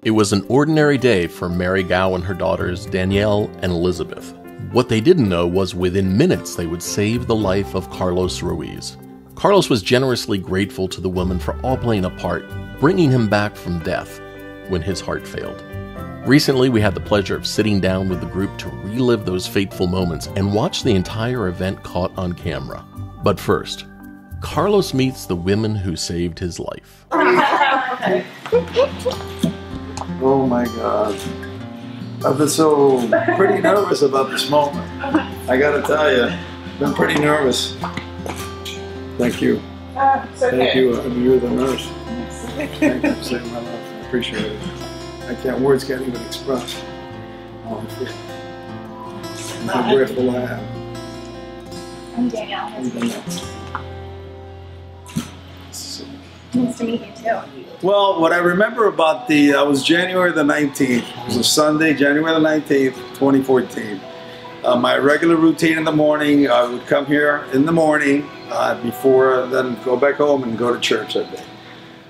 It was an ordinary day for Mary Gow and her daughters Danielle and Elizabeth. What they didn't know was within minutes they would save the life of Carlos Ruiz. Carlos was generously grateful to the woman for all playing a part, bringing him back from death when his heart failed. Recently, we had the pleasure of sitting down with the group to relive those fateful moments and watch the entire event caught on camera. But first, Carlos meets the women who saved his life. Oh my God. I've been so pretty nervous about this moment. I gotta tell you, I've been pretty nervous. Thank you. Thank you. You're the nurse. Thank you for saving my life. I appreciate it. Words can't even express how I feel. I'm how grateful I am. I'm Danielle. I'm Danielle. Nice to meet you too. Well, what I remember about I was January the 19th. It was a Sunday, January the 19th, 2014. My regular routine in the morning, I would come here in the morning before then go back home and go to church that day.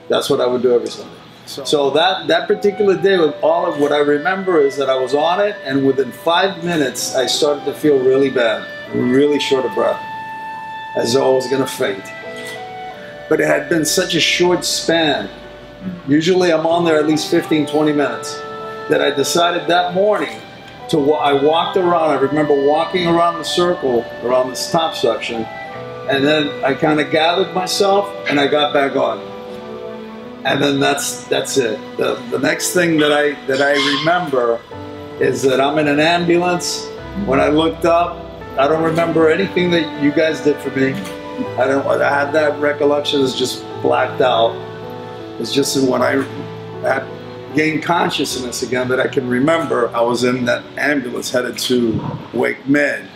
That's what I would do every Sunday. So that particular day, all of what I remember is that I was on it, and within 5 minutes, I started to feel really bad, really short of breath, as though I was going to faint. But it had been such a short span. Usually I'm on there at least 15, 20 minutes, that I decided that morning I walked around. I remember walking around the circle, around this top section, and then I kind of gathered myself and I got back on. And then that's it. The next thing that I remember is that I'm in an ambulance. When I looked up, I don't remember anything that you guys did for me. I had that recollection is just blacked out. It's just when I had gained consciousness again that I can remember I was in that ambulance headed to Wake Med.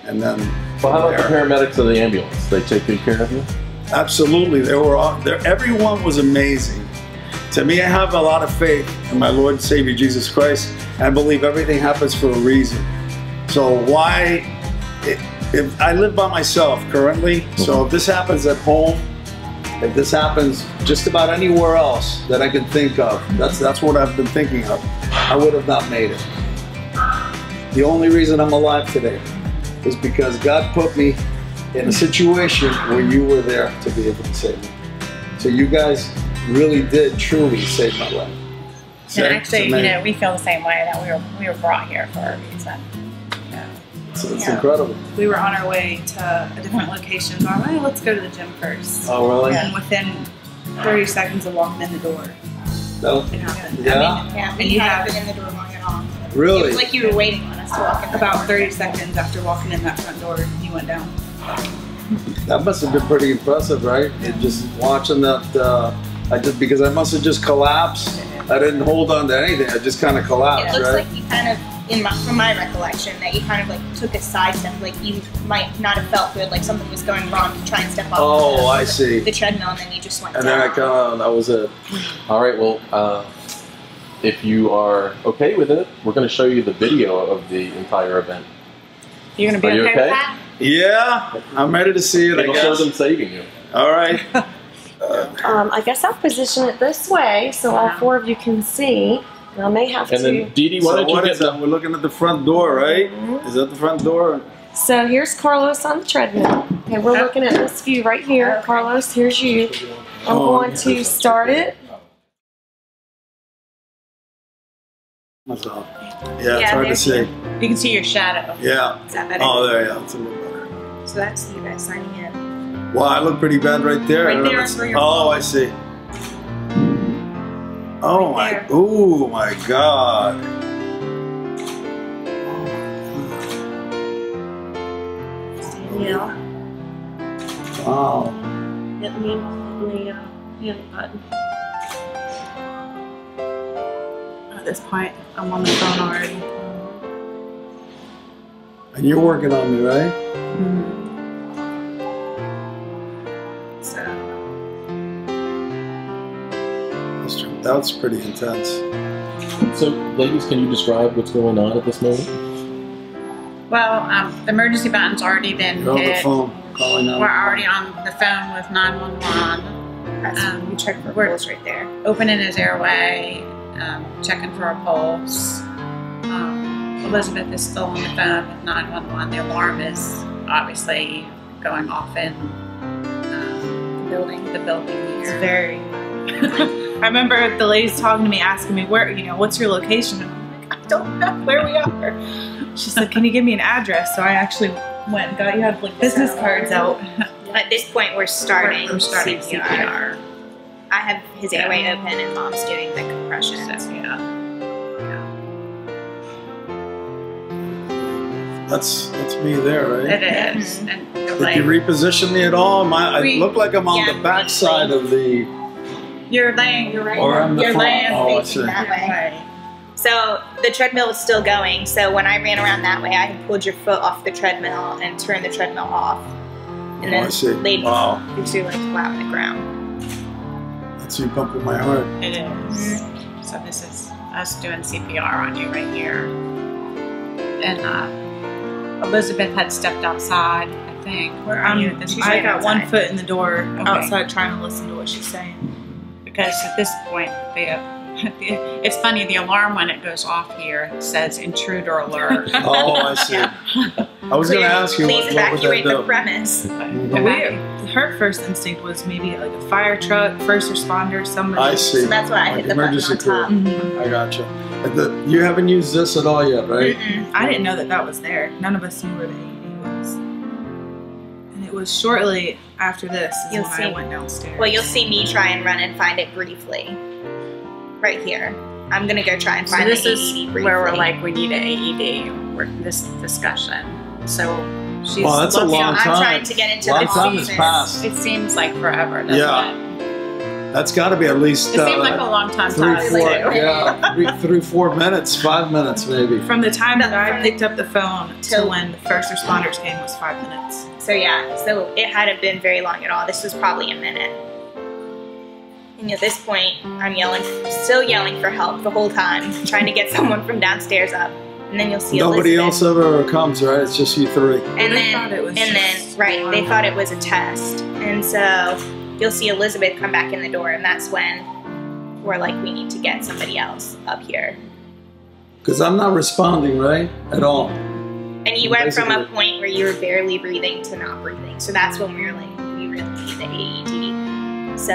And then Well, how about the paramedics of the ambulance? They take good care of you? Absolutely. They were all there. Everyone was amazing. To me, I have a lot of faith in my Lord and Savior Jesus Christ. I believe everything happens for a reason. So if I live by myself currently, so if this happens at home, if this happens just about anywhere else that I can think of, that's what I've been thinking of, I would have not made it. The only reason I'm alive today is because God put me in a situation where you were there to be able to save me. So you guys really did truly save my life. And actually, you know, we feel the same way, that we were brought here for a reason. It's incredible. We were on our way to a different location. So I'm like, let's go to the gym first. Oh, really? And within 30 seconds of walking in the door, No? it happened. Yeah? We haven't been in the door long at all. Really? It was like you were waiting on us to walk in. About 30 seconds after walking in that front door, you went down. That must have been pretty impressive, right? And just watching that, because I must have just collapsed. I didn't hold on to anything. I just kind of collapsed, It looks right? like you kind of, from my recollection, that you kind of like took a side step, like you might not have felt good, like something was going wrong to try and step off I see. the treadmill, and then you just went And down. then that was it. All right, well, if you are okay with it, we're going to show you the video of the entire event. You're going to be Are you okay with okay? that? Yeah, I'm ready to see it, I It'll guess. show them saving you. All right. I guess I'll position it this way so all four of you can see. I may have And to. then, Dee Dee, why So don't you what get is that? We're looking at the front door, right? Is that the front door? So here's Carlos on the treadmill. Okay, we're looking at this view right here. Carlos, here's you. I'm going to start it. That's all. Yeah, it's hard to see. You can see your shadow. Yeah. Is that better? Oh, there, yeah. It's a little better. So that's you guys signing in. Wow, I look pretty bad right there. Right I don't know there if it's- where your Oh, phone- I see. Oh my, there. oh my God. Yeah. Wow. Hit me on the hand button. At this point, I'm on the phone already. And you're working on me, right? So, That's pretty intense. So, ladies, can you describe what's going on at this moment? well, the emergency button's already been You're on the hit. phone, calling We're out. already on the phone with 911. We checked for We're- holes right there. Opening his airway. checking for a pulse. Elizabeth is still on the phone with 911. The alarm is obviously going off in the building It's here. very. I remember the ladies talking to me, asking me where, what's your location? And I'm like, I don't know where we are. She said, can you give me an address? So I actually went and got, you have like business cards out. At this point, we're starting, We're starting CPR. CPR. I have his airway open and Mom's doing the compressions. So, yeah. That's me there, right? It is. And the Did you reposition me at all? I We- look like I'm on yeah, the back side of the. you're laying, you're right. Or I'm the you're front. laying Oh, I facing see. that way. So the treadmill was still going. So when I ran around that way, I had pulled your foot off the treadmill and turned the treadmill off. And Oh, I then see. laid Wow. your legs flat on the ground. That's you pumping my heart. It is. So this is us doing CPR on you right here. And Elizabeth had stepped outside, I think. Where are you at this point? I got one Outside. foot in the door Okay. outside trying to listen to what she's saying. Because at this point, it's funny, the alarm when it goes off here says intruder alert. Oh, I see. I was going to ask you Please what would that evacuate the do? premise. Her first instinct was maybe like a fire truck, first responder, somebody. I see. So that's why I hit the button Emergency on top. crew. Mhm. I gotcha. You haven't used this at all yet, right? Mm-mm. I didn't know that was there. None of us knew where the AED was. And it was shortly after this is You'll when see. I went downstairs. Well, you'll see me try and run and find it briefly. Right here. I'm gonna go try and So find this the is AED briefly. where we're like, we need an AED. We're this discussion. So she's Wow, that's a looking- long I'm time. trying to get into Long the time has office. passed. It seems like forever, doesn't Yeah. it? That's got to be at least It seemed like a long time to 3, us 4, too. yeah, 3, 4 minutes, 5 minutes maybe. From the time that I From the- picked up the phone to Till- when the first responders came was 5 minutes. So yeah, so it hadn't been very long at all. This was probably a minute. And at this point, I'm still yelling for help the whole time, trying to get someone from downstairs up. And then you'll see Nobody Elizabeth. else ever comes, right? It's just you three. And They thought it was then, just right, they one. thought it was a test. And so you'll see Elizabeth come back in the door, and that's when we're like, we need to get somebody else up here. Because I'm not responding, right? At all. And you went from a Basically. point where you were barely breathing to not breathing. So that's when we were like, we really need the AED. So,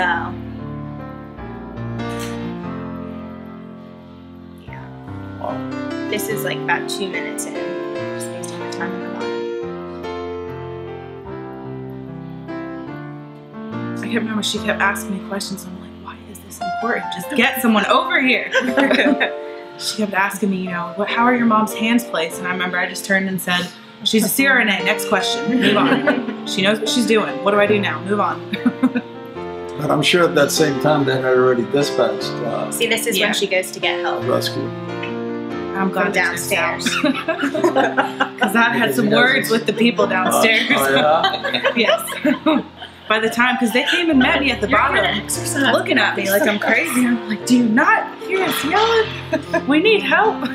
yeah. Wow. This is like about 2 minutes in, just based on the time on the clock. I can't remember. She kept asking me questions. I'm like, why is this important? Just get someone over here. She kept asking me, how are your mom's hands placed? And I remember I just turned and said, she's a CRNA. Next question. Move on. She knows what she's doing. What do I do now? Move on. But I'm sure at that same time they had already dispatched See, this is Yeah. when she goes to get help rescue. I'm glad from downstairs. Because I had some words with the people downstairs. Oh, yeah? Yes. By the time, because they came and met me at the bottom, looking at me like I'm crazy. I'm like, do you not hear us yelling? We need help.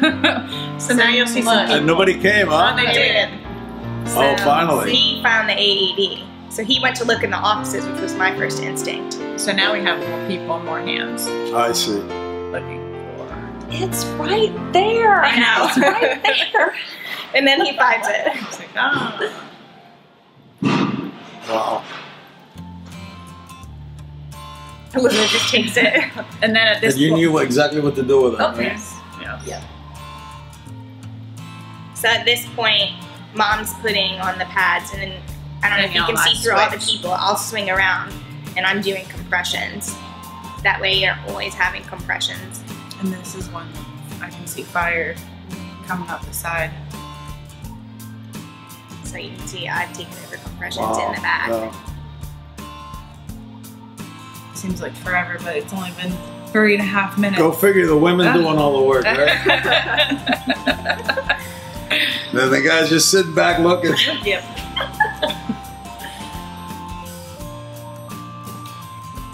So now you'll see some And nobody came, huh? They did. So Oh, finally. he found the AED. So he went to look in the offices, which was my first instinct. So now we have more people, more hands I see. looking for. It's right there. I know. It's right there. And then he finds it. It's like, oh. Wow. Elizabeth just takes it. And then at this And you point, knew exactly what to do with it, oh, right? yes. Yeah. So at this point, Mom's putting on the pads, and then I don't know if you can see through all the people. I'll swing around, and I'm doing compressions. That way, you're always having compressions. And this is when I can see fire coming up the side. So you can see I've taken over compressions Wow. in the back. Yeah. Seems like forever, but it's only been 3.5 minutes. Go figure, the women doing all the work, right? Then the guys just sitting back looking. Yep.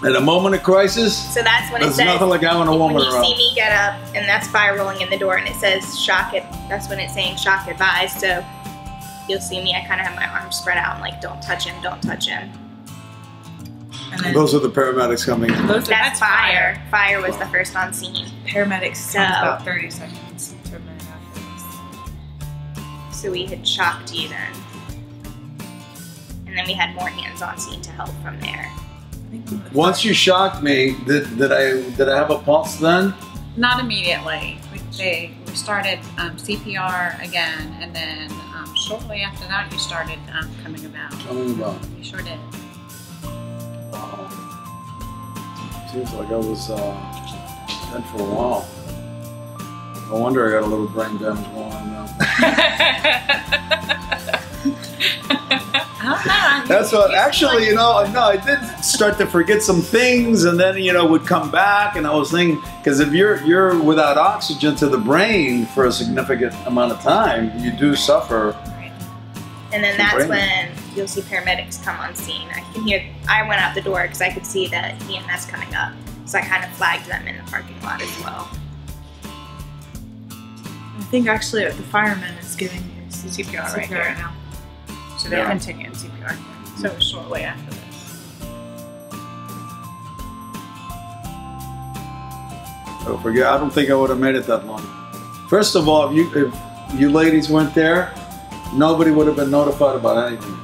At a moment of crisis, So that's when there's it says, nothing like having a when woman you around. see me get up, and that's fire rolling in the door, and it says shock it. That's when it's saying shock advised. So you'll see me. I kind of have my arms spread out. I'm like, don't touch him. Don't touch him. And then Those are the paramedics coming in. That's fire. Fire was the first on scene. paramedics So- comes about 30 seconds to a minute after this. So we had shocked you then. And then we had more hands on scene to help from there. I think one of the Once you shocked me, did I have a pulse then? Not immediately. We started CPR again, and then shortly after that, you started coming about. Coming about. You sure did. Wow. Seems like I was dead for a while. No wonder I got a little brain damage while I'm That's what, actually, you know, no, I did start to forget some things, and then, you know, would come back, and I was thinking, because if you're without oxygen to the brain for a significant amount of time, you do suffer. And then Some that's brain. when you'll see paramedics come on scene. I went out the door because I could see the EMS coming up. So I kind of flagged them in the parking lot as well. I think actually the fireman is giving you CPR right here. now. So they're Yeah. continuing CPR. So it was shortly after this. Oh, forget, I don't think I would have made it that long. First of all, if you ladies went there, nobody would have been notified about anything.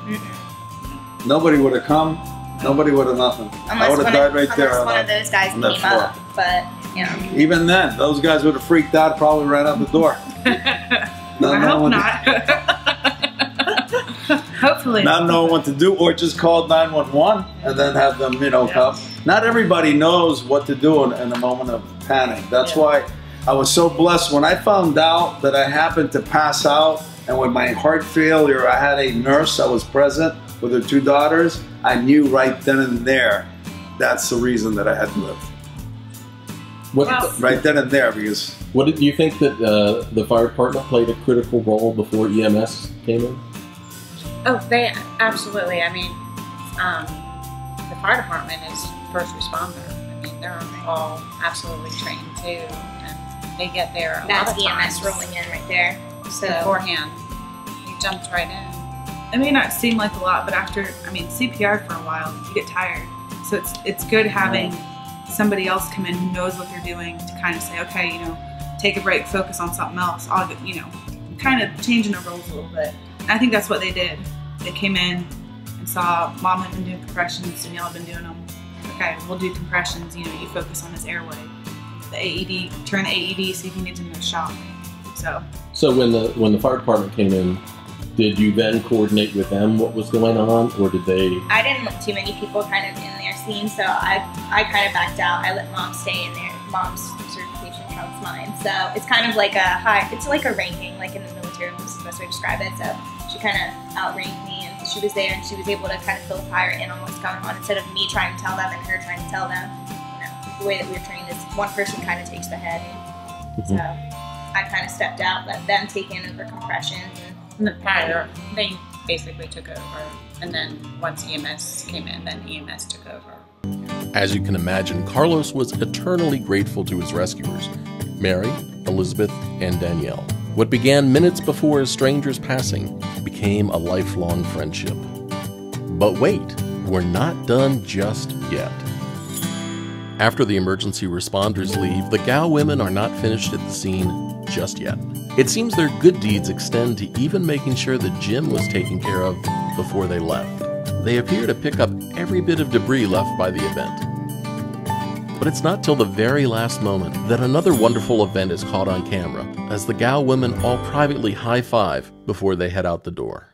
Nobody would have come. Nobody would have nothing. I would have died right there. Unless one of those guys on that came floor. up, but you know. Even then, those guys would have freaked out, probably ran out the door. I hope not. Hopefully. Not knowing what to do, or just call 911 and then have them, you know, come. Not everybody knows what to do in a moment of panic. That's why I was so blessed when I found out that I happened to pass out, and with my heart failure, I had a nurse that was present with her 2 daughters. I knew right then and there that's the reason that I had lived. Right then and there, because What did you think that the fire department played a critical role before EMS came in? Oh, they absolutely. I mean, the fire department is first responder. I mean, they're all absolutely trained too, and they get there a That's lot of EMS times rolling in right there. So beforehand. He jumped right in. It may not seem like a lot, but after, CPR for a while, you get tired. So it's good having somebody else come in who knows what they're doing to kind of say, okay, you know, take a break, focus on something else. I'll, you know, kind of changing the roles a little bit. And I think that's what they did. They came in and saw Mom had been doing compressions, Danielle had been doing them. Okay, we'll do compressions. You know, you focus on his airway. The AED, turn the AED, see if he needs another shock. So when the fire department came in, did you then coordinate with them what was going on, or did they? I didn't want too many people kind of in their scene, so I kind of backed out. I let Mom stay in there. Mom's certification trumps mine, so it's kind of like it's like a ranking, like in the military. This is the best way to describe it. So she kind of outranked me, and she was there, and she was able to kind of fill the fire in on what's going on instead of me trying to tell them and her trying to tell them. You know, the way that we were trained is one person kind of takes the head. So I kind of stepped out, let them take in over compressions. And the fire, they basically took over. And then once EMS came in, then EMS took over. As you can imagine, Carlos was eternally grateful to his rescuers, Mary, Elizabeth, and Danielle. What began minutes before a stranger's passing became a lifelong friendship. But wait, we're not done just yet. After the emergency responders leave, the Gao women are not finished at the scene just yet. It seems their good deeds extend to even making sure the gym was taken care of before they left. They appear to pick up every bit of debris left by the event. But it's not till the very last moment that another wonderful event is caught on camera, as the Gao women all privately high-five before they head out the door.